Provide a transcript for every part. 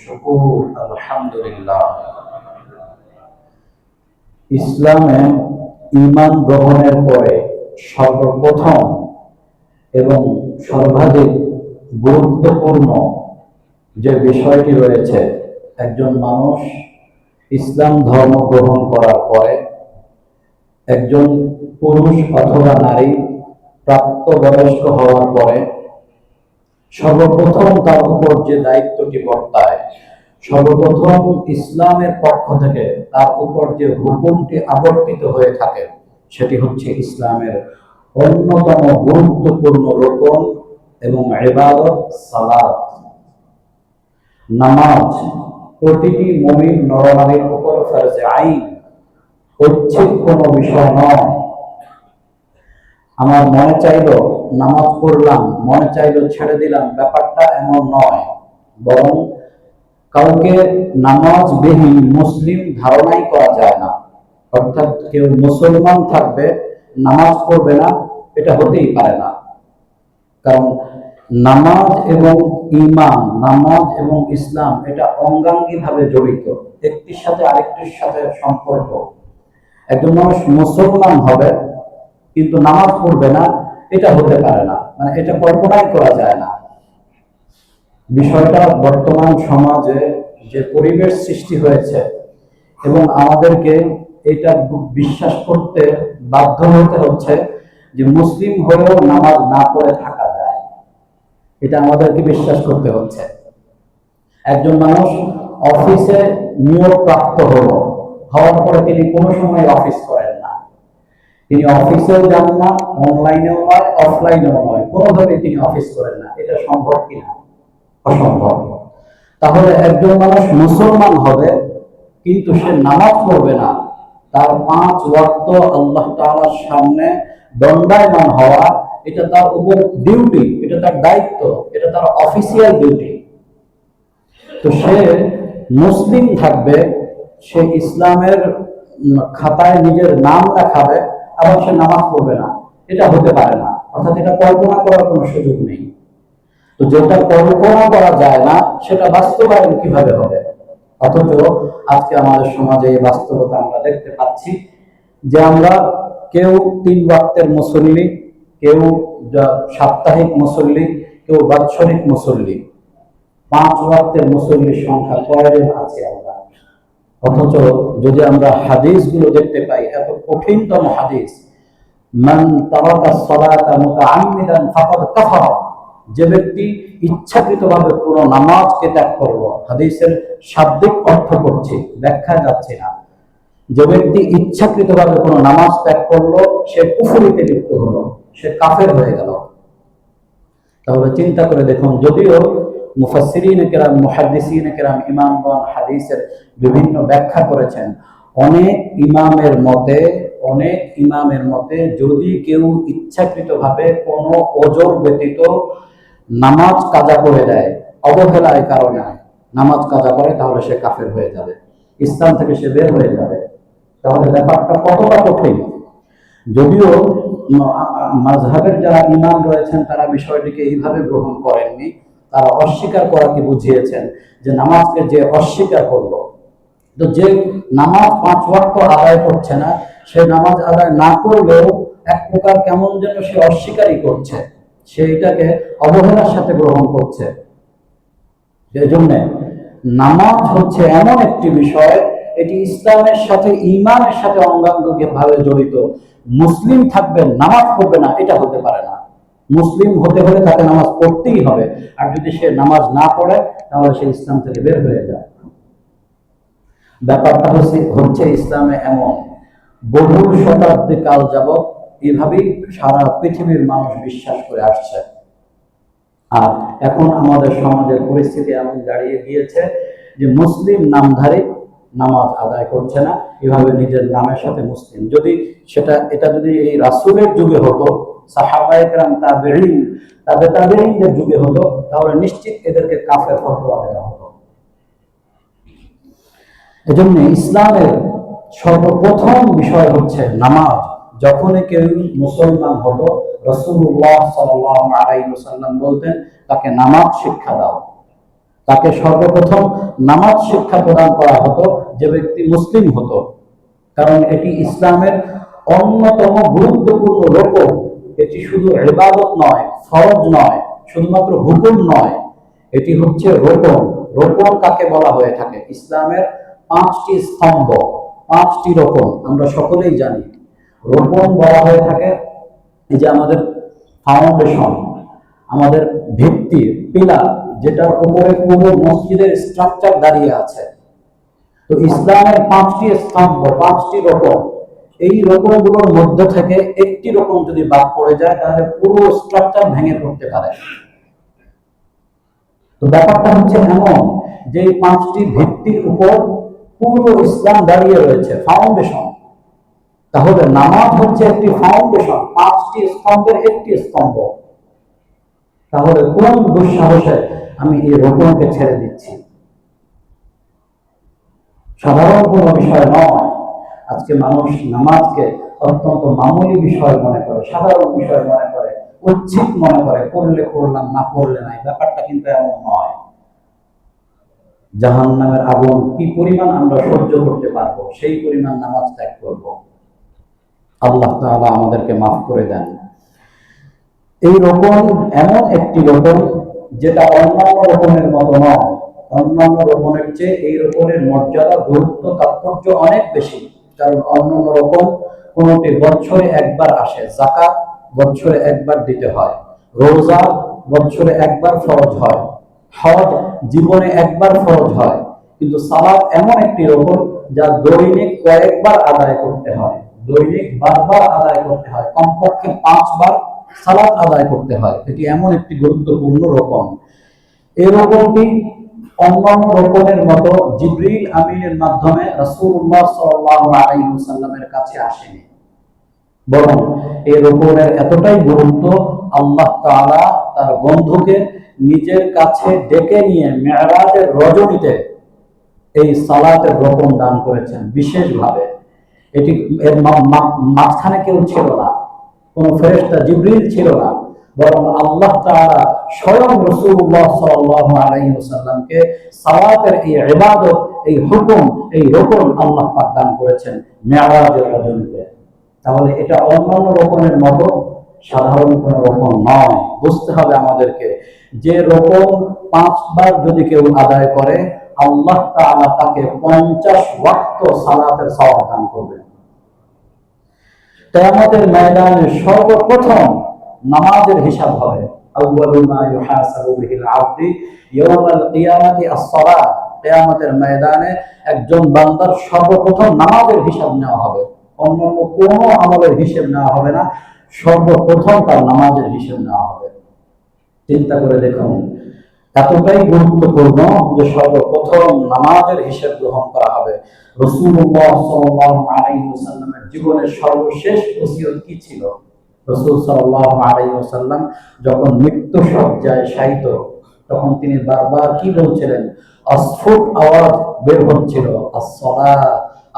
শুকুর আলহামদুলিল্লাহ। ইসলামে ঈমান গ্রহণের পরে সর্বপ্রথম এবং সর্বাধিক গুরুত্বপূর্ণ যে বিষয়টি রয়েছে, একজন মানুষ ইসলাম ধর্ম গ্রহণ করার পরে একজন পুরুষ অথবা নারী প্রাপ্তবয়স্ক হওয়ার পরে সর্বপ্রথম তার উপর যে দায়িত্বটি বর্তায়, সর্বপ্রথম ইসলামের পক্ষ থেকে তার উপর যে হুকুমটি আবর্তিত হয়ে থাকে, সেটি হচ্ছে ইসলামের অন্যতম গুরুত্বপূর্ণ রুকন এবং ইবাদত সালাত। নামাজ প্রতিটি মুমিন নরনারীর উপর ফরজে আইন, ঐচ্ছিক কোনো বিষয় নয়। আমার মনে চাইলো নামাজ পড়লাম, মনে চাইলো ছেড়ে দিলাম, ব্যাপারটা এমন নয়। বরং কাউকে নামাজবিহীন মুসলিম ধারণাই করা যায় না। অর্থাৎ কেউ মুসলমান থাকবে, নামাজ পড়বে না, এটা হতেই পারে না। কারণ নামাজ এবং ঈমান, নামাজ এবং ইসলাম এটা অঙ্গাঙ্গী ভাবে জড়িত, একটির সাথে আরেকটির সাথে সম্পর্ক। একজন মানুষ মুসলমান হবে কিন্তু নামাজ পড়বে না, এটা হতে পারে না, মানে এটা কল্পনাই করা যায় না। বিষয়টা বর্তমান সমাজে যে পরিবেশ সৃষ্টি হয়েছে এবং আমাদেরকে এটা বিশ্বাস করতে বাধ্য হতে হচ্ছে যে মুসলিম হয়েও নামাজ না পড়ে থাকা যায়, এটা আমাদেরকে বিশ্বাস করতে হচ্ছে। একজন মানুষ অফিসে নিয়োগ প্রাপ্ত হওয়ার পরে তিনি কোনো সময় অফিস করেন না, তিনি অফিসেও যান না, অনলাইনেও নয়, অফলাইনেও নয়, কোনোভাবে তিনি অফিস করেন না। এটা সম্ভব কিনা? অসম্ভব। তাহলে একজন মানুষ মুসলমান হবে কিন্তু সে নামাজ পড়বে না, তার 5 ওয়াক্ত আল্লাহ তাআলার সামনে দণ্ডায়মান হওয়া, এটা তার উপর ডিউটি, এটা তার দায়িত্ব, এটা তার অফিসিয়াল ডিউটি। তো সে মুসলিম থাকবে, সে ইসলামের খাতায় নিজের নাম লেখাবে, আবার সে নামাজ পড়বে না, এটা হতে পারে না। অর্থাৎ এটা কল্পনা করার কোনো সুযোগ নেই। তো যেটা কল্পনা করা যায় না সেটা বাস্তবায়ন কিভাবে হবে? অথচ আজকে আমাদের সমাজে এই বাস্তবতা আমরা দেখতে পাচ্ছি যে আমরা কেউ 3 ওয়াক্তের মুসল্লি, কেউ সাপ্তাহিক মুসল্লি, কেউ বাৎসরিক মুসল্লি। 5 ওয়াক্তের মুসল্লির সংখ্যা কয়জন আছে আমরা? অথচ যদি আমরা হাদিসগুলো দেখতে পাই, এত কঠিনতম হাদিস, মান তারাকা সালাতা মুতাআম্মিদান ফাকাদ কাফারা, যে ব্যক্তি ইচ্ছাকৃতভাবে কোনো নামাজকে ত্যাগ করলো, হাদিসের শাব্দিক অর্থ করছে, ব্যাখ্যা যাচ্ছে না, যে ব্যক্তি ইচ্ছাকৃতভাবে কোনো নামাজ ত্যাগ করলো সে কুফরিতে লিপ্ত হলো, সে কাফের হয়ে গেল। তাহলে চিন্তা করে দেখুন, যদিও মুফাসসিরিন কেরাম, মুহাদ্দিসিন কেরাম, ইমামগণ হাদিসের বিভিন্ন ব্যাখ্যা করেছেন, অনেক ইমামের মতে যদি কেউ ইচ্ছাকৃতভাবে কোনো ওজর ব্যতীত নামাজ কাজা করে দেয়, অবহেলার কারণে নামাজ কাজা করে, তাহলে সে কাফের হয়ে যাবে, ইসলাম থেকে সে বের হয়ে যাবে। তাহলে ব্যাপারটা কতটা কঠিন। যদিও মাযহাবের যারা ইমাম রয়েছেন তারা বিষয়টিকে এইভাবে গ্রহণ করেননি, তারা অস্বীকার করাকে বুঝিয়েছেন যে নামাজকে যে অস্বীকার করলো, তো যে নামাজ 5 ওয়াক্ত আদায় করছে না, সে নামাজ আদায় না করলেও এক প্রকার কেমন যেন সে অস্বীকারই করছে, সে এটাকে অবহেলার সাথে গ্রহণ করছে। এই জন্য নামাজ হচ্ছে এমন একটি বিষয়, এটি ইসলামের সাথে, ঈমানের সাথে অঙ্গাঙ্গিভাবে জড়িত। মুসলিম থাকবে, নামাজ পড়বে না, এটা হতে পারে না। মুসলিম হতে হলে তাকে নামাজ পড়তেই হবে, আর যদি সে নামাজ না পড়ে তাহলে সে ইসলাম থেকে বের হয়ে যায়। ব্যাপারটা হচ্ছে ইসলামে এমন, বহু শতাব্দী কাল যাবৎ এভাবেই সারা পৃথিবীর মানুষ বিশ্বাস করে আসছে। আর এখন আমাদের সমাজের পরিস্থিতি এমন দাঁড়িয়ে গিয়েছে যে মুসলিম নামধারী নামাজ আদায় করছে না, এভাবে নিজের নামের সাথে মুসলিম। যদি এটা যদি এই রাসূলের যুগে হতো, সাহাবায়ে কেরাম, তাবেঈনদের যুগে হতো, তাহলে নিশ্চিত এদেরকে কাফের ফতোয়া দেওয়া হতো। এজন্য ইসলামের সর্বপ্রথম বিষয় হচ্ছে নামাজ। যখনই কেউ মুসলমান হলো, রাসূলুল্লাহ সাল্লাল্লাহু আলাইহি ওয়াসাল্লাম বলতেন, তাকে নামাজ শিক্ষা দাও। তাকে সর্বপ্রথম নামাজ শিক্ষা প্রদান করা হতো যে ব্যক্তি মুসলিম হতো, কারণ এটি ইসলামের অন্যতম গুরুত্বপূর্ণ রকম। এটি শুধু ইবাদত নয়, ফরজ নয়, শুধুমাত্র হুকুম নয়, এটি হচ্ছে রোকন। রোকন কাকে বলা হয়ে থাকে? ইসলামের পাঁচটি স্তম্ভ, পাঁচটি রোকন আমরা সকলেই জানি। রোকন বলা হয়ে থাকে এই যে আমাদের ফাউন্ডেশন, আমাদের ভিত্তি, পিলার, যেটার উপরে পুরো মসজিদের স্ট্রাকচার দাঁড়িয়ে আছে। তো ইসলামের পাঁচটি স্তম্ভ, পাঁচটি রকম, এই রকমগুলোর মধ্যে থেকে একটি রকম যদি বাদ পড়ে যায় তাহলে পুরো স্ট্রাকচার ভেঙে পড়তে পারে। তো ব্যাপারটা হচ্ছে এমন যে এই পাঁচটি ভিত্তির উপর পুরো ইসলাম দাঁড়িয়ে রয়েছে, ফাউন্ডেশন। তাহলে নামাজ হচ্ছে একটি ফাউন্ডেশন, পাঁচটি স্তম্ভের একটি স্তম্ভ। তাহলে কোন দুঃসাহসে আমি এই রোকনকে ছেড়ে দিচ্ছি? সাধারণ কোনো বিষয় নয়। আজকে মানুষ নামাজকে অত্যন্ত মামুলি বিষয় মনে করে, সাধারণ বিষয় মনে করে, ঐচ্ছিক মনে করে, করলে করলাম, না করলে নাই। ব্যাপারটা কিন্তু এমন নয়। জাহান্নামের আগুন কি পরিমাণ আমরা সহ্য করতে পারবো, সেই পরিমাণ নামাজ ত্যাগ করব। আল্লাহ তাআলা আমাদেরকে মাফ করে দেন। এই রকম এমন একটি রকম যেটা অন্যান্য রকমের মতো নয়। অন্যান্য রকমের চেয়ে এই রকমের মর্যাদা, গুরুত্ব, তাৎপর্য অনেক বেশি। কারণ অন্যান্য রকম কোনটি বছরে একবার আসে, যাকাত বছরে একবার দিতে হয়, রোজা বছরে একবার ফরজ হয়, হজ জীবনে একবার ফরজ হয়। কিন্তু সালাত এমন একটি রকম যা দৈনিক কয়েকবার আদায় করতে হয়, দৈনিক বারবার আদায় করতে হয়, কমপক্ষে 5 বার সালাত আদায় করতে হয়। এটি এমন একটি গুরুত্বপূর্ণ রকম। এই রকমটি অন্যান্য রকমের মতো জিবরিল আমিনের মাধ্যমে রাসূলুল্লাহ সাল্লাল্লাহু আলাইহি ওয়াসাল্লামের কাছে আসেনি, বরং এই রকমের এতটাই গুরুত্ব, আল্লাহ তাআলা তার বন্ধুকে নিজের কাছে ডেকে নিয়ে মেরাজের রজনীতে এই সালাতের রকম দান করেছেন বিশেষভাবে। এটি এর মাঝখানে কেউ ছিল না, কোন ফেরেশতা জিবরিল ছিল না, বরং আল্লাহ তাআলা স্বয়ং রাসূলুল্লাহ সাল্লাল্লাহু আলাইহি ওয়াসাল্লামকে সালাতের এই ইবাদত, এই হুকুম, এই রকম আল্লাহ পাক দান করেছেন মেরাজের রজনীতে। তাহলে এটা অন্যান্য রকমের মতো সাধারণ কোনো রকম নয়। বুঝতে হবে আমাদেরকে যে রকম 5 বার যদি কেউ আদায় করে, আল্লাহ তাআলা তাকে 50 ওয়াক্ত সালাতের সওয়াব দান করবেন। কিয়ামতের ময়দানে সর্বপ্রথম নামাজের হিসাব হবে। আউয়ালু মা ইউহাসাবু বিহিল আবদি ইয়াউমাল কিয়ামাতি আস-সালাহ। কিয়ামতের ময়দানে একজন বান্দার সর্বপ্রথম নামাজের হিসাব নেওয়া হবে। অন্যান্য কোনো আমলের হিসাব নেওয়া হবে না, সর্বপ্রথম তার নামাজের হিসাব নেওয়া হবে। চিন্তা করে দেখুন, এতটাই গুরুত্বপূর্ণ যে সর্বপ্রথম নামাজের হিসাব গ্রহণ করা হবে। রাসূলুল্লাহ সাল্লাল্লাহু আলাইহি ওয়াসাল্লামের জীবনের সর্বশেষ ওসিয়ত কি ছিল? রাসূল সাল্লাল্লাহু আলাইহি ওয়াসাল্লাম যখন মৃত্যু সজ্জায় শায়িত, তখন তিনি বারবার কি বলছিলেন? অস্ফুট আওয়াজ বের হচ্ছিল, আস-সালাহ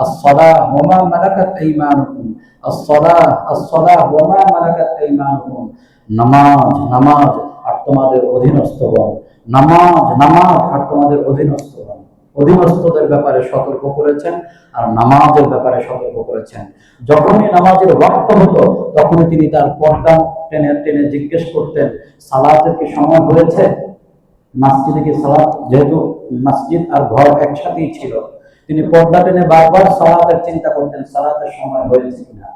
আস-সালাহ ওয়া মা মালাকাত আইমানুকুম, আস-সালাহ আস-সালাহ ওয়া মা মালাকাত আইমানুকুম। নামাজ নামাজ আর তোমাদের অধীনস্থগণ, নামাজ নামাজ আর তোমাদের অধীনস্থগণ। অধীনস্থদের ব্যাপারে সতর্ক করেছেন আর নামাজের ব্যাপারে সতর্ক করেছেন। যখনই নামাজের ওয়াক্ত হতো তখনই তিনি তার পর্দা টেনে টেনে জিজ্ঞেস করতেন, সালাতের কি সময় হয়েছে? মসজিদে কি সালাত, যেহেতু মসজিদ আর ঘর একসাথেই ছিল, তিনি পর্দা টেনে বারবার সালাতের চিন্তা করতেন, সালাতের সময় হয়েছে কিনা।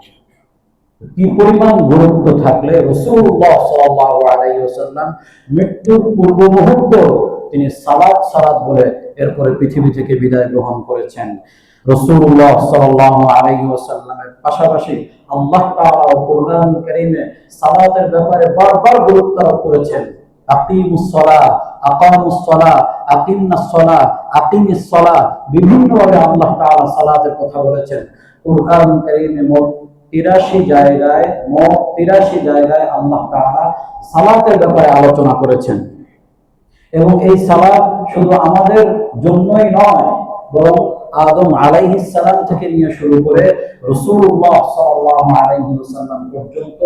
কি পরিমাণ গুরুত্ব থাকলে রাসূলুল্লাহ সাল্লাল্লাহু আলাইহি ওয়াসাল্লাম মৃত্যুর পূর্ব মুহূর্তে তিনি সালাত সালাত বলে এরপরে পৃথিবী থেকে বিদায় গ্রহণ করেছেন। রাসূলুল্লাহ সাল্লাল্লাহু আলাইহি ওয়াসাল্লামের পাশাপাশি আল্লাহ তাআলা কোরআন কারীমে সালাতের ব্যাপারে বারবার গুরুত্ব আরোপ করেছেন। আকিমুস সালাহ, আকামুস সালাহ, আকিমনাস সালাহ, আকিমিস সালাহ, বিভিন্নভাবে আল্লাহ তাআলা সালাতের কথা বলেছেন। কোরআন কারীমে মোট 83 জায়গায় আল্লাহ তাআলা সালাতের ব্যাপারে আলোচনা করেছেন। এবং এই সালাত শুধু আমাদের জন্যই নয়, বরং আদম আলাইহিস সালাম থেকে নিয়ে শুরু করে রাসূলুল্লাহ সাল্লাল্লাহু আলাইহি ওয়াসাল্লাম পর্যন্ত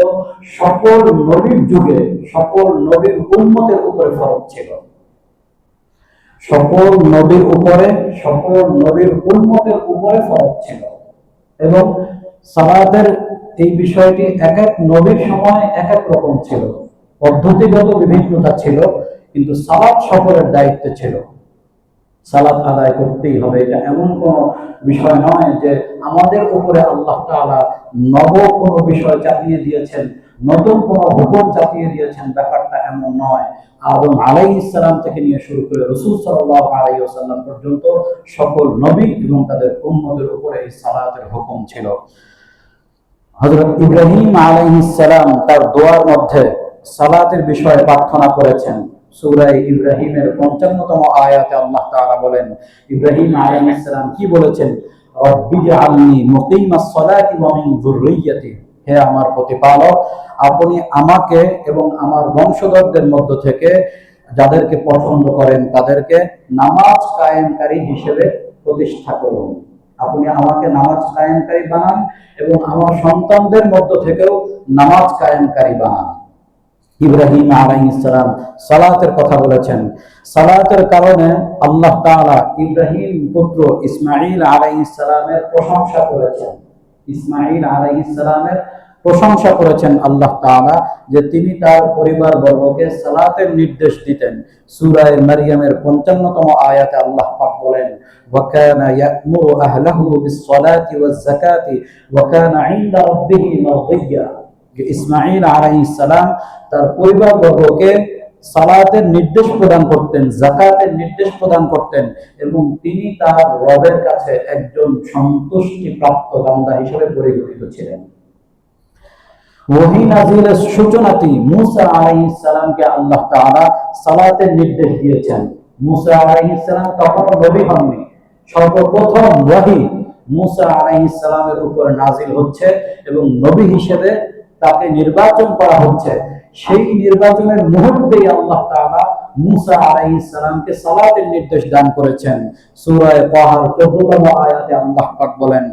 সকল নবীর যুগে সকল নবীর উম্মতের উপরে ফরজ ছিল। সকল নবীর উপরে, সকল নবীর উম্মতের উপরে ফরজ ছিল। এবং সালাতের এই বিষয়টি এক এক নবীর সময় এক এক রকম ছিল, পদ্ধতিগত বিভিন্নতা ছিল, কিন্তু সালাত সকলের দায়িত্ব ছিল। সালাত আদায় করতেই হবে, এটা এমন কোনো বিষয় নয় যে আমাদের উপরে আল্লাহ তাআলা নব কোনো বিষয় চাপিয়ে দিয়েছেন, নতুন কোনো হুকুম চাপিয়ে দিয়েছেন, ব্যাপারটা এমন নয়। আদম আলাইহিস সালাম থেকে নিয়ে শুরু করে রাসূল সাল্লাল্লাহু আলাইহি ওয়াসাল্লাম পর্যন্ত সকল নবী এবং তাদের উম্মতের উপরে এই সালাতের হুকুম ছিল। হযরত ইব্রাহিম আলাইহিস সালাম তার দোয়ার মধ্যে সালাতের বিষয়ে প্রার্থনা করেছেন। সূরা ইব্রাহিমের ৫৫তম আয়াতে আল্লাহ তাআলা বলেন, ইব্রাহিম আলাইহিস সালাম কি বলেছেন? রব্বিজআলনি মুকিমাস সালাতি ওয়া মিন যুররিয়্যাতি, হে আমার প্রতিপালক, আপনি আমাকে এবং আমার বংশধরদের মধ্য থেকে যাদেরকে পছন্দ করেন তাদেরকে নামাজ কায়েমকারী হিসেবে প্রতিষ্ঠা করুন। আপনি আমাকে নামাজ কায়েমকারী বানান এবং আমার সন্তানদের মধ্য থেকেও নামাজ কায়েমকারী বানান। ইব্রাহিম আলাইহিস সালাম সালাতের কথা বলেছেন। সালাতের কারণে আল্লাহ তাআলা ইব্রাহিম পুত্র ইসমাঈল আলাইহিস সালামের প্রশংসা করেছেন। ইসমাঈল আলাইহিস সালামের প্রশংসা করেছেন আল্লাহ তাআলা, যে তিনি তার পরিবার বর্গকে সালাতের নির্দেশ দিতেন। সূরা মারইয়ামের ৫৫তম আয়াতে আল্লাহ পাক বলেন, ওয়া কানা ইয়া'মুরু আহলাহু বিস-সালাতি ওয়াজ-যাকাতি ওয়া কানা 'ইনদা রাব্বিহি মারদিয়্যা। ইসমাঈল আলাইহিস সালাম তার পরিবার বর্গকে সালাতের নির্দেশ প্রদান করতেন, যাকাতের নির্দেশ প্রদান করতেন, এবং তিনি তার রবের কাছে একজন সন্তুষ্টি প্রাপ্ত বান্দা হিসেবে পরিগণিত ছিলেন। ওহী নাযিলের সূচনাতেই মূসা আলাইহিস সালামকে আল্লাহ তাআলা সালাতের নির্দেশ দিয়েছেন। মূসা আলাইহিস সালাম তখনও নবী হননি। সর্বপ্রথম ওহী মূসা আলাইহিস সালামের উপর নাযিল হচ্ছে এবং নবী হিসেবে তাকে নির্বাচন করা হচ্ছে। সেই নির্বাচনের মুহূর্তেই আল্লাহ তাআলা মূসা আলাইহিস সালামকে সালাতের নির্দেশ দান করেছেন। সূরা তাহার ১৪তম আয়াতে আল্লাহ পাক বলেন,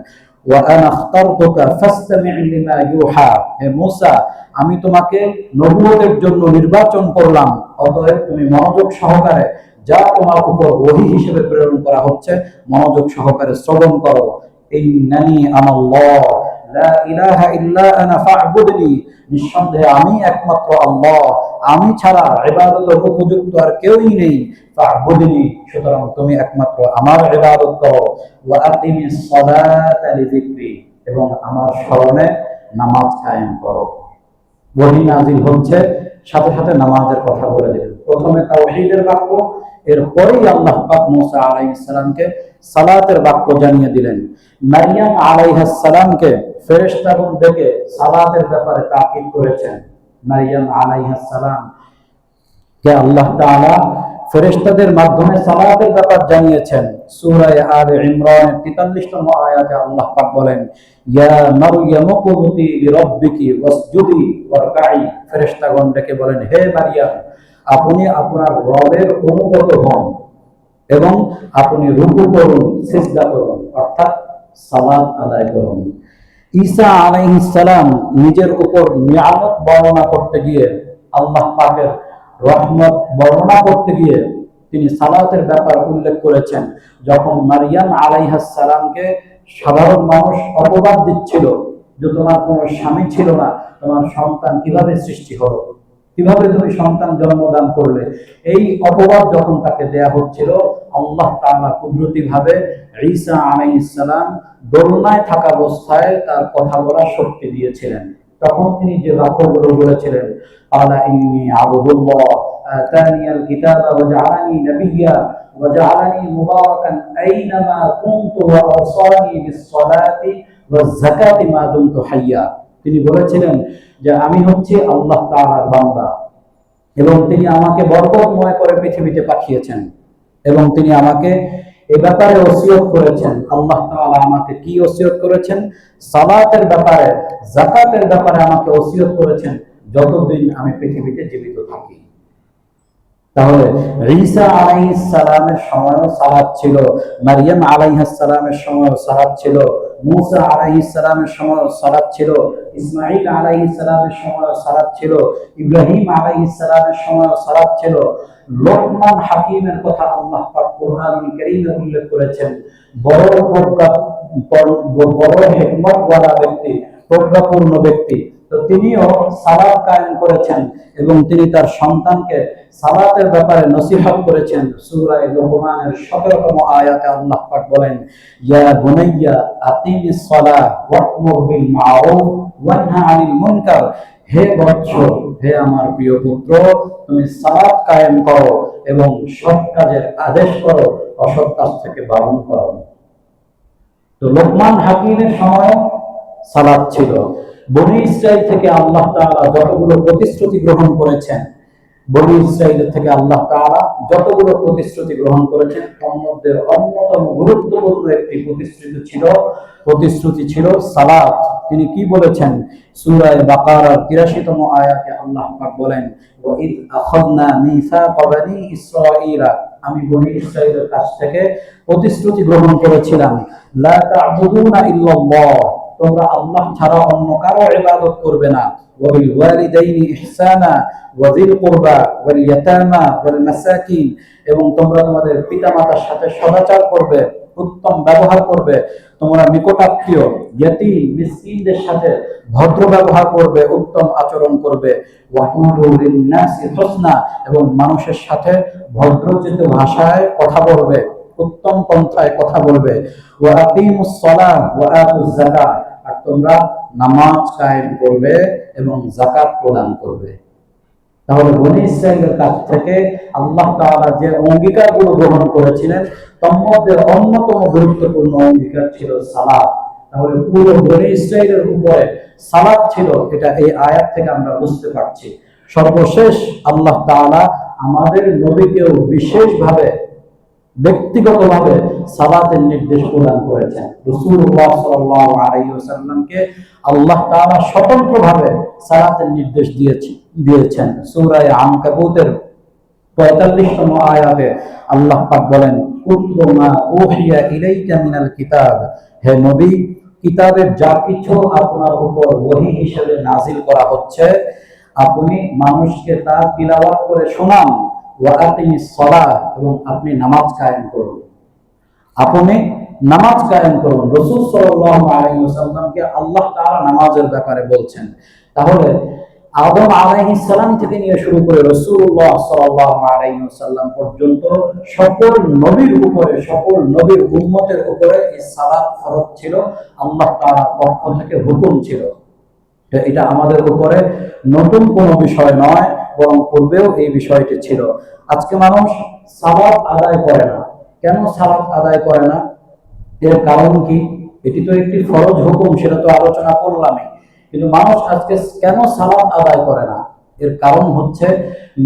ওয়া আনা আখতারতুকা ফাসতামি' লিমা ইউহা, হে মূসা, আমি তোমাকে নবুয়তের জন্য নির্বাচন করলাম, অতএব তুমি মনোযোগ সহকারে যা তোমার উপর ওহী হিসেবে প্রেরণ করা হচ্ছে মনোযোগ সহকারে শ্রবণ করো। ইন্নানি আনাল্লাহ লা ইলাহা ইল্লা আনা ফা'বুদনি, নিঃসন্দেহে আমি একমাত্র আল্লাহ, আমি ছাড়া ইবাদতের উপযুক্ত আর কেউই নেই। ফা'বুদনি, সুতরাং তুমি একমাত্র আমার ইবাদত করো। ওয়া আকিমিস সালাতা লিযিকরি, এবং আমার স্মরণে নামাজ কায়েম করো। ওহী নাযিল হচ্ছে, সাথে সাথে নামাজের কথা বলে দিলেন। প্রথমে তাওহীদের বাক্য, এরপরেই আল্লাহ পাক মূসা আলাইহিস সালামকে সালাতের বাক্য জানিয়ে দিলেন। মারইয়াম আলাইহিস সালামকে ফেরেশতাগণ ডেকে সালাতের ব্যাপারে তাকিদ করেছেন। মারইয়াম আলাইহিস সালাম কে আল্লাহ তাআলা ফেরেশতাদের মাধ্যমে সালাতের ব্যাপার জানিয়েছেন। সূরা আলে ইমরানের ৪৩তম আয়াতে আল্লাহ পাক বলেন, ইয়া মারইয়াম কুনুতি লিরাব্বিকি ওয়াসজুদি ওয়ারকাই, ফেরেশতাগণ ডেকে বলেন, হে মারইয়াম, আপনি আপনার রবের অনুগত হন এবং আপনি রুকু করুন, সিজদা করুন, অর্থাৎ সালাত আদায় করুন। ঈসা আলাইহিস সালাম নিজের উপর নিয়ামত বর্ণনা করতে গিয়ে, আল্লাহ পাকের রহমত বর্ণনা করতে গিয়ে তিনি সালাতের ব্যাপার উল্লেখ করেছেন। যখন মারইয়াম আলাইহিস সালামকে সাধারণ মানুষ অপবাদ দিচ্ছিল যে তোমার কোনো স্বামী ছিল না, তোমার সন্তান কিভাবে সৃষ্টি হলো, কিভাবে তুমি সন্তান জন্মদান করলে, এই অপবাদ যখন তাকে দেয়া হচ্ছিল, আল্লাহ তাআলা কুদরতিভাবে ঈসা আলাইহিস সালাম দোলনায় থাকা অবস্থায় তার কথা বলার শক্তি দিয়েছিলেন। তখন তিনি যে বাক্যগুলো বলেছিলেন, আলা ইন্নী আবদুল্লাহ আতানিয়াল কিতাবা ওয়া জাআলানি নাবিয়্যা ওয়া জাআলানি মুবারাকান আইনামা কুনতু ওয়া আওসানি বিস-সালাতি ওয়াজ-যাকাতি মা দুমতু হাইয়্যা। তিনি বলেছিলেন যে আমি হচ্ছি আল্লাহ তাআলার বান্দা এবং তিনি আমাকে বরকতময় করে পৃথিবীতে পাঠিয়েছেন এবং তিনি আমাকে এই ব্যাপারে ওসিয়ত করেছেন। আল্লাহ তাআলা আমাকে কি ওসিয়ত করেছেন? সালাতের ব্যাপারে, যাকাতের ব্যাপারে আমাকে ওসিয়ত করেছেন যতদিন আমি পৃথিবীতে জীবিত থাকি। তাহলে ঈসা আলাইহিস সালামের সময়ও সালাত ছিল, মারইয়াম আলাইহিস সালামের সময়ও সালাত ছিল, মূসা আলাইহিস সালামের সময়ও সালাত ছিল, ইসমাঈল আলাইহিস সালামের সময়ও সালাত ছিল, ইব্রাহিম আলাইহিস সালামের সময়ও সালাত ছিল। লোকমান হাকিমের কথা আল্লাহ পাক কোরআনুল কারীমে উল্লেখ করেছেন। বড় প্রজ্ঞা, বড় হিকমত ওয়ালা ব্যক্তি, প্রজ্ঞাপূর্ণ ব্যক্তি, তো তিনিও সালাত কায়েম করেছেন এবং তিনি তার সন্তানকে সালাতের ব্যাপারে নসিহত করেছেন। সূরা লুকমানের 17তম আয়াতে আল্লাহ পাক বলেন, ইয়া বুনাইয়া আকিমিস সালাহ ওয়া'মুর বিল মা'রুফ ওয়ানহা আনিল মুনকার, হে বৎস, হে আমার প্রিয় পুত্র, তুমি সালাত কায়েম করো এবং সৎ কাজের আদেশ করো, অসৎ কাজ থেকে বারণ করো। তো লোকমান হাকিমের সময় সালাত ছিল। বনী ইসরাইল থেকে আল্লাহ তাআলা যতগুলো প্রতিশ্রুতি গ্রহণ করেছেন, বনী ইসরাইলের থেকে আল্লাহ তাআলা যতগুলো প্রতিশ্রুতি গ্রহণ করেছেন, তার মধ্যে অন্যতম গুরুত্বপূর্ণ একটি প্রতিশ্রুতি ছিল সালাত। তিনি কি বলেছেন? সূরা বাকারার ৮৩তম আয়াতে আল্লাহ পাক বলেন, ওয়া ইয আখাযনা মিসাকা বনী ইসরাঈলা, আমি বনী ইসরাইলের কাছ থেকে প্রতিশ্রুতি গ্রহণ করেছিলাম, লা তা'বুদুনা ইল্লাল্লাহ, তোমরা আল্লাহ ছাড়া অন্য কারো ইবাদত করবে না, ওয়া বিল ওয়ালিদাইনি ইহসানা ওয়া যিল কুরবা ওয়াল ইয়াতামা ওয়াল মাসাকিন, এবং তোমরা তোমাদের পিতামাতার সাথে সদাচার করবে, উত্তম ব্যবহার করবে, তোমরা নিকটাত্মীয় ইয়তীম মিসকিনদের সাথে ভদ্র ব্যবহার করবে, উত্তম আচরণ করবে, ওয়া কুলু লিন-নাসি হুসনা, এবং মানুষের সাথে ভদ্রোচিত ভাষায় কথা বলবে, উত্তম পন্থায় কথা বলবে, ওয়া আকিমুস সালাহ ওয়া আতুজ যাকাত, আর তোমরা নামাজ কায়েম করবে এবং যাকাত প্রদান করবে। তাহলে বনী ইসরাইলের কাছ থেকে আল্লাহ তাআলা যে অঙ্গীকারগুলো গ্রহণ করেছিলেন, তার মধ্যে অন্যতম গুরুত্বপূর্ণ অঙ্গীকার ছিল সালাত। তাহলে পুরো বনী ইসরাইলের উপরে সালাত ছিল, এটা এই আয়াত থেকে আমরা বুঝতে পারছি। সর্বশেষ আল্লাহ তাআলা আমাদের নবীকেও বিশেষভাবে, ব্যক্তিগতভাবে সালাতের নির্দেশ প্রদান করেছেন। রাসূলুল্লাহ সাল্লাল্লাহু আলাইহি ওয়াসাল্লামকে আল্লাহ তাআলা স্বতন্ত্রভাবে সালাতের নির্দেশ দিয়েছেন। সূরা আনকাবুতের ৪৫তম আয়াতে আল্লাহ পাক বলেন, কুল্লু মা উহিয়া ইলাইকা মিনাল কিতাব, হে নবী, কিতাবের যা কিছু আপনার উপর ওহী হিসেবে নাজিল করা হচ্ছে, আপনি মানুষকে তা তিলাওয়াত করে শোনান, ওয়া আকিমিস সালাহ, এবং আপনি নামাজ কায়েম করুন। আপনি নামাজ কায়েম করুন। রাসূল সাল্লাল্লাহু আলাইহি ওয়াসাল্লামকে আল্লাহ তাআলা নামাজের ব্যাপারে বলছেন। তাহলে আদম আলাইহিস সালাম থেকে নিয়ে শুরু করে রাসূলুল্লাহ সাল্লাল্লাহু আলাইহি ওয়াসাল্লাম পর্যন্ত সকল নবীর উপরে, সকল নবীর উম্মতের উপরে এই সালাত ফরজ ছিল, আল্লাহ তাআলার পক্ষ থেকে হুকুম ছিল। এটা আমাদের উপরে নতুন কোনো বিষয় নয়, বরং পূর্বেও এই বিষয়টি ছিল। আজকে মানুষ সালাত আদায় করে না। কেন সালাত আদায় করে না? এর কারণ কি? এটি তো একটি ফরজ হুকুম, সেটা তো আলোচনা করলামই, কিন্তু মানুষ আজকে কেন সালাত আদায় করে না? এর কারণ হচ্ছে,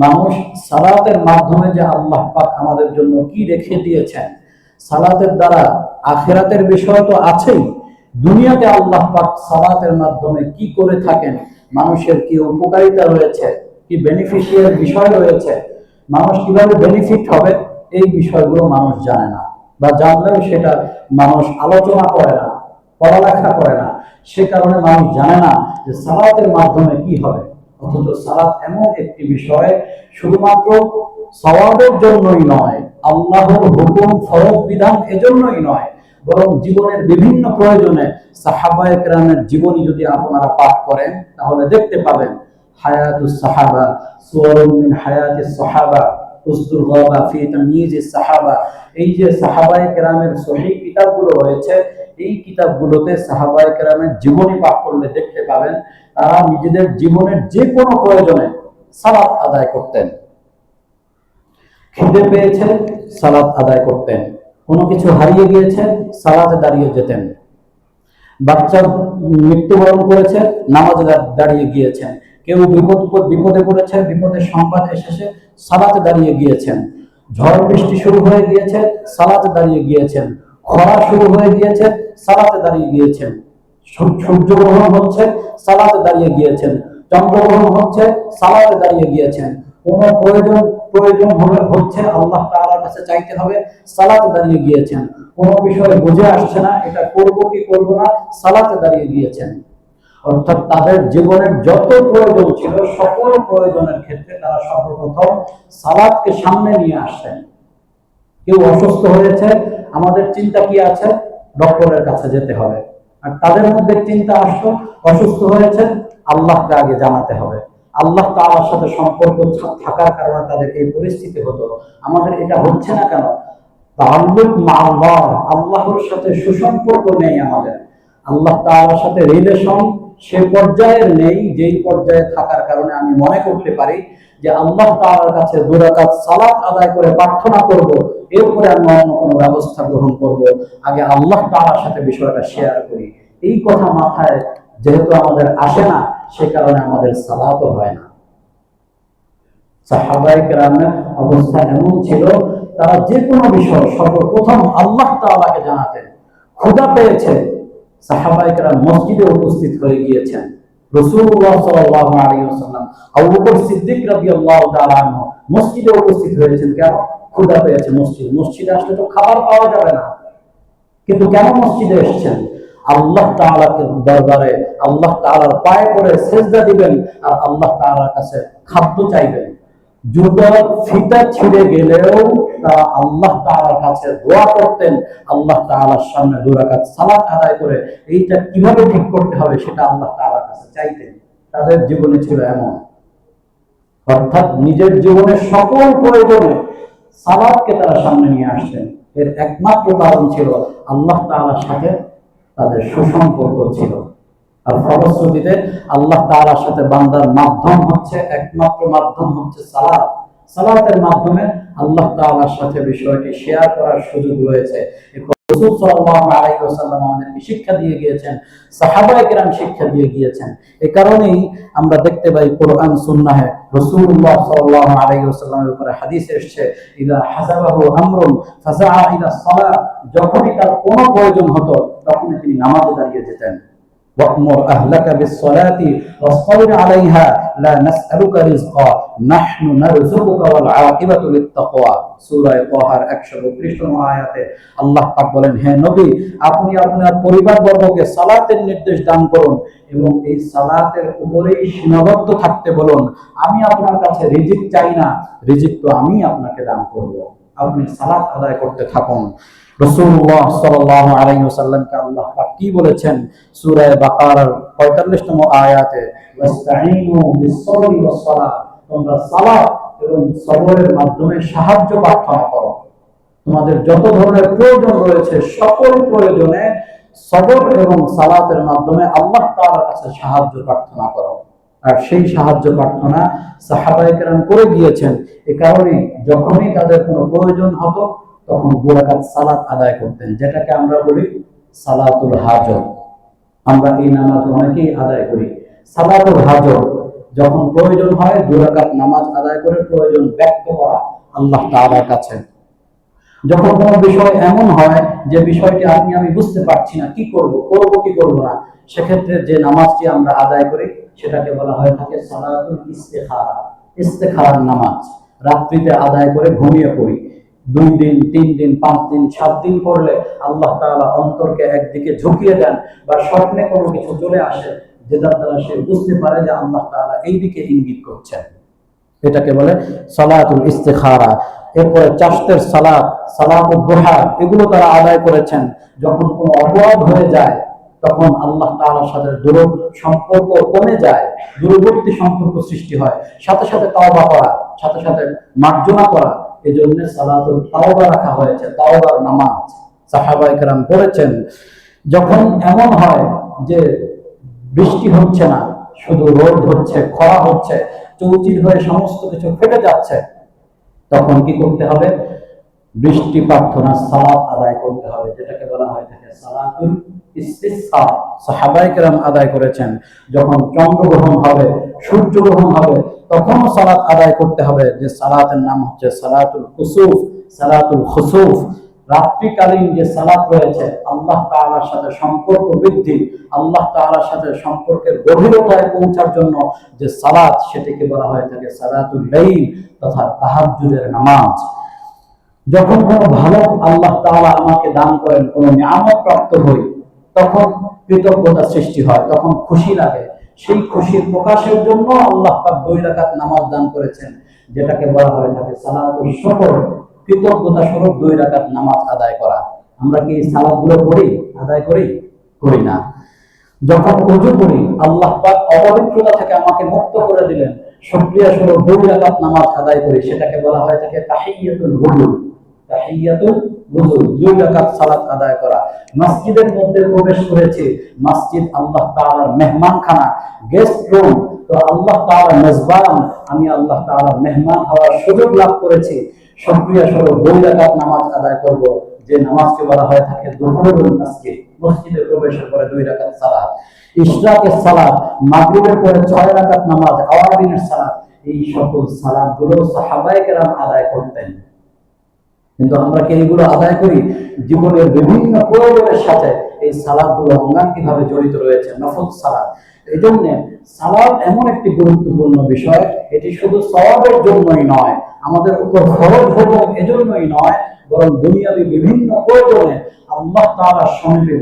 মানুষ সালাতের মাধ্যমে যে আল্লাহ পাক আমাদের জন্য কি রেখে দিয়েছেন, সালাতের দ্বারা আখিরাতের বিষয় তো আছেই, দুনিয়াতে আল্লাহ পাক সালাতের মাধ্যমে কি করে থাকেন, মানুষের কি উপকারিতা রয়েছে, কি বেনিফিশিয়াল বিষয় রয়েছে, মানুষ কিভাবে বেনিফিট হবে, এই বিষয়গুলো মানুষ জানে না, বা জানলেও সেটা মানুষ আলোচনা করে না, পড়ালেখা করে না। সে কারণে মানুষ জানে না যে সালাতের মাধ্যমে কি হবে। অথচ সালাত এমন একটি বিষয়, শুধুমাত্র সওয়াবের জন্যই নয়, আল্লাহর হুকুম ফরজ বিধান এজন্যই নয়, বরং জীবনের বিভিন্ন প্রয়োজনে সাহাবায়ে কেরামের জীবনী যদি আপনারা পাঠ করেন, তাহলে দেখতে পাবেন হায়াতুস সাহাবা, সুওয়ারুম মিন হায়াতিস সাহাবা, উসদুল গাবা ফি তাময়িজিস সাহাবা, এই যে সাহাবায়ে কেরামের সহিহ কিতাবগুলো রয়েছে, এই কিতাবগুলোতে সাহাবায়ে কেরামের জীবনী পাঠ করলে দেখতে পাবেন তারা নিজেদের জীবনের যে কোনো প্রয়োজনে সালাত আদায় করতেন। খিদে পেয়েছে, সালাত আদায় করতেন। কোনো কিছু হারিয়ে গিয়েছে, সালাতে দাঁড়িয়ে যেতেন। বাচ্চা মৃত্যুবরণ করেছে, নামাজে দাঁড়িয়ে গিয়েছেন। কেউ বিপদে পড়েছে, বিপদের সংবাদ এসেছে, সালাতে দাঁড়িয়ে গিয়েছেন। ঝড় বৃষ্টি শুরু হয়ে গিয়েছে, সালাতে দাঁড়িয়ে গিয়েছেন। খরা শুরু হয়ে গিয়েছে, সালাতে দাঁড়িয়ে গিয়েছেন। সূর্যগ্রহণ হচ্ছে, সালাতে দাঁড়িয়ে গিয়েছেন। চন্দ্রগ্রহণ হচ্ছে, সালাতে দাঁড়িয়ে গিয়েছেন। কোন প্রয়োজন হচ্ছে, আল্লাহ তাআলার কাছে চাইতে হবে, সালাতে দাঁড়িয়ে গিয়েছেন। কোন বিষয় বুঝে আসছে না, এটা করব কি করব না, সালাতে দাঁড়িয়ে গিয়েছেন। অর্থাৎ তাদের জীবনের যত প্রয়োজন ছিল সকল প্রয়োজনের ক্ষেত্রে তারা সর্বপ্রথম সালাতকে সামনে নিয়ে আসতেন। কেউ অসুস্থ হয়েছে, আমাদের চিন্তা কি আছে? ডক্টরের কাছে যেতে হবে। আর তাদের মধ্যে চিন্তা আসতো, অসুস্থ হয়েছে, আল্লাহকে আগে জানাতে হবে। আল্লাহ তাআলার সাথে সম্পর্ক থাকার কারণে তাদের এই পরিস্থিতি হতো। আমাদের এটা হচ্ছে না কেন? তাআল্লুক মা আল্লাহ, আল্লাহর সাথে সুসম্পর্ক নেই আমাদের। আল্লাহ তাআলার সাথে রিলেশন সে পর্যায়ের নেই যেই পর্যায়ে থাকার কারণে আমি মনে করতে পারি যে আল্লাহ তাআলার কাছে 2 রাকাত সালাত আদায় করে প্রার্থনা করব, এরপরে আমি অন্য কোনো ব্যবস্থা গ্রহণ করব। আগে আল্লাহ তাআলার সাথে বিষয়টা শেয়ার করি। এই কথা মাথায় যেহেতু আমাদের আসে না, সে কারণে আমাদের সালাতও হয় না। সাহাবায়ে কেরামের অবস্থা এমন ছিল, তারা যে কোনো বিষয় সর্বপ্রথম আল্লাহ তাআলাকে জানাতেন। ক্ষুধা পেয়েছে, সাহাবায়ে কেরাম মসজিদে উপস্থিত হয়ে গিয়েছেন। রাসূলুল্লাহ সাল্লাল্লাহু আলাইহি ওয়াসাল্লাম, আবু বকর সিদ্দিক রাদিয়াল্লাহু তাআলা আনহু মসজিদে উপস্থিত হয়েছেন। কেন? ক্ষুধা পেয়েছে। মসজিদে আসলে তো খাবার পাওয়া যাবে না, কিন্তু কেন মসজিদে এসেছেন? আল্লাহ তাআলার দরবারে আল্লাহ তাআলার পায়ে পড়ে সিজদা দিবেন আর আল্লাহ তাআলার কাছে খাদ্য চাইবেন। জুতার ফিতা ছিঁড়ে গেলেও তারা আল্লাহ তাআলার কাছে দোয়া করতেন। আল্লাহ তাআলার সামনে 2 রাকাত সালাত আদায় করে এইটা কিভাবে ঠিক করতে হবে সেটা আল্লাহ তাআলার কাছে চাইতেন। তাদের জীবনে ছিল এমন। অর্থাৎ নিজের জীবনের সকল প্রয়োজনে সালাতকে তারা সামনে নিয়ে আসতেন। এর একমাত্র কারণ ছিল আল্লাহ তাআলার সাথে তাদের সুসম্পর্ক ছিল। আর ফলশ্রুতিতে আল্লাহ তাআলার সাথে বান্দার মাধ্যম হচ্ছে, একমাত্র মাধ্যম হচ্ছে সালাত। সালাতের মাধ্যমে আল্লাহ তাআলার সাথে বিষয়টি শেয়ার করার সুযোগ রয়েছে। রাসূল সাল্লাল্লাহু আলাইহি ওয়াসাল্লাম আমাদেরকে শিক্ষা দিয়ে গিয়েছেন, সাহাবায়ে কেরাম শিক্ষা দিয়ে গিয়েছেন। এই কারণেই আমরা দেখতে পাই কোরআন সুন্নাহে রাসূলুল্লাহ সাল্লাল্লাহু আলাইহি ওয়াসাল্লামের উপরে হাদিস এসেছে, ইযা হাসাবাহু আমরুন ফাযাআ ইলা সালাত, যখনই তার কোনো প্রয়োজন হতো তখনই তিনি নামাজে দাঁড়িয়ে যেতেন। وَأْمُرْ أَهْلَكَ بِالصَّلَاةِ وَاصْطَبِرْ عَلَيْهَا لَا نَسْأَلُكَ رِزْقًا نَحْنُ نَرْزُقُكَ وَالْعَاقِبَةُ لِلتَّقْوَى। সূরা তাহার 132 নং আয়াতে আল্লাহ পাক বলেন, হে নবী, আপনি আপনার পরিবারবর্গকে সালাতের নির্দেশ দান করুন এবং এই সালাতের উপরেই সীমাবদ্ধ থাকতে বলুন। আমি আপনার কাছে রিজিক চাই না, রিজিক তো আমি আপনাকে দান করব। আপনি সালাত আদায় করতে থাকুন। রাসূলুল্লাহ সাল্লাল্লাহু আলাইহি ওয়াসাল্লামকে আল্লাহ পাক কি বলেছেন? সূরা বাকারার 45 নং আয়াতে, ওয়াস্তাঈনু বিস-সাবরি ওয়াস-সালাত, তোমরা সালাত এবং সবরের মাধ্যমে সাহায্য প্রার্থনা করো। তোমাদের যত ধরনের প্রয়োজন রয়েছে সকল প্রয়োজনে সবর এবং সালাতের মাধ্যমে আল্লাহ তাআলার কাছে সাহায্য প্রার্থনা করো। আর সেই সাহায্য প্রার্থনা সাহাবায়ে কেরাম করে গিয়েছেন। এই কারণে যখনই তাদের কোনো প্রয়োজন হতো তখন 2 রাকাত সালাত আদায় করতেন, যেটাকে আমরা বলি সালাতুল হাজত। আমরা এই নামাজ অনেকেই আদায় করি। সালাতুল হাজত, যখন প্রয়োজন হয় 2 রাকাত নামাজ আদায় করে প্রয়োজন ব্যক্ত করা আল্লাহ তাআলার কাছে। যখন কোনো বিষয় এমন হয় যে বিষয়টি আমি বুঝতে পারছি না, কি করব কি করব না, সেক্ষেত্রে যে নামাজটি আমরা আদায় করি সেটাকে বলা হয় থাকে সালাতুল ইস্তিখারা। ইস্তিখারার নামাজ রাত্রিতে আদায় করে ঘুমিয়ে পড়ি। 2 দিন 3 দিন 5 দিন 7 দিন করলে আল্লাহ তাআলা অন্তরকে একদিকে ঝুঁকিয়ে দেন, বা স্বপ্নে কোনো কিছু চলে আসে যেটার দ্বারা সে বুঝতে পারে যে আল্লাহ তাআলা এই দিকে ইঙ্গিত করছেন। এটাকে বলে সালাতুল ইস্তিখারা। এরপরে চাশতের সালাত, সালাতুদ দুহা, এগুলো তারা আদায় করেছেন। যখন কোনো অপরাধ হয়ে যায় তখন আল্লাহ তাআলার সাথে দূর সম্পর্ক কমে যায়, দূরবর্তী সম্পর্ক সৃষ্টি হয়, সাথে সাথে তওবা করা, সাথে সাথে মার্জনা করা। এজন্য সালাতুল তাওবা রাখা হয়েছে, তাওবার নামাজ সাহাবায়ে কেরাম পড়েছেন। যখন এমন হয় যে বৃষ্টি হচ্ছে না, শুধু রোদ হচ্ছে, খরা হচ্ছে, চৌচির হয়ে সমস্ত কিছু ফেটে যাচ্ছে, তখন কি করতে হবে? বৃষ্টি প্রার্থনা সালাত আদায় করতে হবে, যেটাকে বলা হয় থাকে সালাতুল ইস্তিসকা। সাহাবায়ে কেরাম আদায় করেছেন। যখন চন্দ্রগ্রহণ হবে, সূর্যগ্রহণ হবে, তখনও সালাত আদায় করতে হবে, যে সালাতের নাম হচ্ছে সালাতুল কুসুফ, সালাতুল খুসুফ। রাত্রিকালীন যে সালাত রয়েছে আল্লাহ তাআলার সাথে সম্পর্ক বৃদ্ধি, আল্লাহ তাআলার সাথে সম্পর্কের গভীরতায় পৌঁছার জন্য যে সালাত, সেটিকে বলা হয় থাকে সালাতুল লাইল তথা তাহাজ্জুদের নামাজ। যখন কোনো ভালো আল্লাহ তাআলা আমাকে দান করেন, কোনো নিয়ামত প্রাপ্ত হই, তখন কৃতজ্ঞতা সৃষ্টি হয়, তখন খুশি লাগে। সেই খুশির প্রকাশের জন্য আল্লাহ পাক 2 রাকাত নামাজ দান করেছেন, যেটাকে বলা হয় থাকে সালাতুল শুকর। কৃতজ্ঞতা স্বরূপ 2 রাকাত নামাজ আদায় করা। আমরা কি সালাতগুলো পড়ি, আদায় করি? করি না। যখন ওযু করি, আল্লাহ পাক অপবিত্রতা থেকে আমাকে মুক্ত করে দিলেন, শুকরিয়া স্বরূপ 2 রাকাত নামাজ আদায় করি, সেটাকে বলা হয় থাকে তাহিয়াতুল ওযু। তাহিয়াতুল ওযু 2 রাকাত সালাত আদায় করা। মসজিদের মধ্যে প্রবেশ করেছি, মসজিদ আল্লাহ তাআলার মেহমানখানা, গেস্ট রুম। তো আল্লাহ তাআলার মেজবান, আমি আল্লাহ তাআলার মেহমান হওয়ার সুযোগ লাভ করেছি। শুকরিয়া স্বরূপ 2 রাকাত নামাজ আদায় করব, যে নামাজকে বলা হয় থাকে দুহুরুল মসজিদ। মসজিদে প্রবেশের পরে 2 রাকাত সালাত। ইশরাকের সালাত, মাগরিবের পরে 6 রাকাত নামাজ, আওয়াবিনের সালাত। এই সকল সালাতগুলো সাহাবায়ে কেরাম আদায় করতেন। কিন্তু আমরা কি এগুলো আদায় করি? জীবনের বিভিন্ন প্রয়োজনের সাথে এই সালাতগুলো অঙ্গাঙ্গিভাবে জড়িত রয়েছে, নফল সালাত। এই জন্য সালাত এমন একটি গুরুত্বপূর্ণ বিষয়, এটি শুধু সওয়াবের জন্যই নয়, আমাদের উপর ফরজ হলো এজন্যই নয়, বরং দুনিয়াবী বিভিন্ন প্রয়োজনে আল্লাহ তাআলার সঙ্গে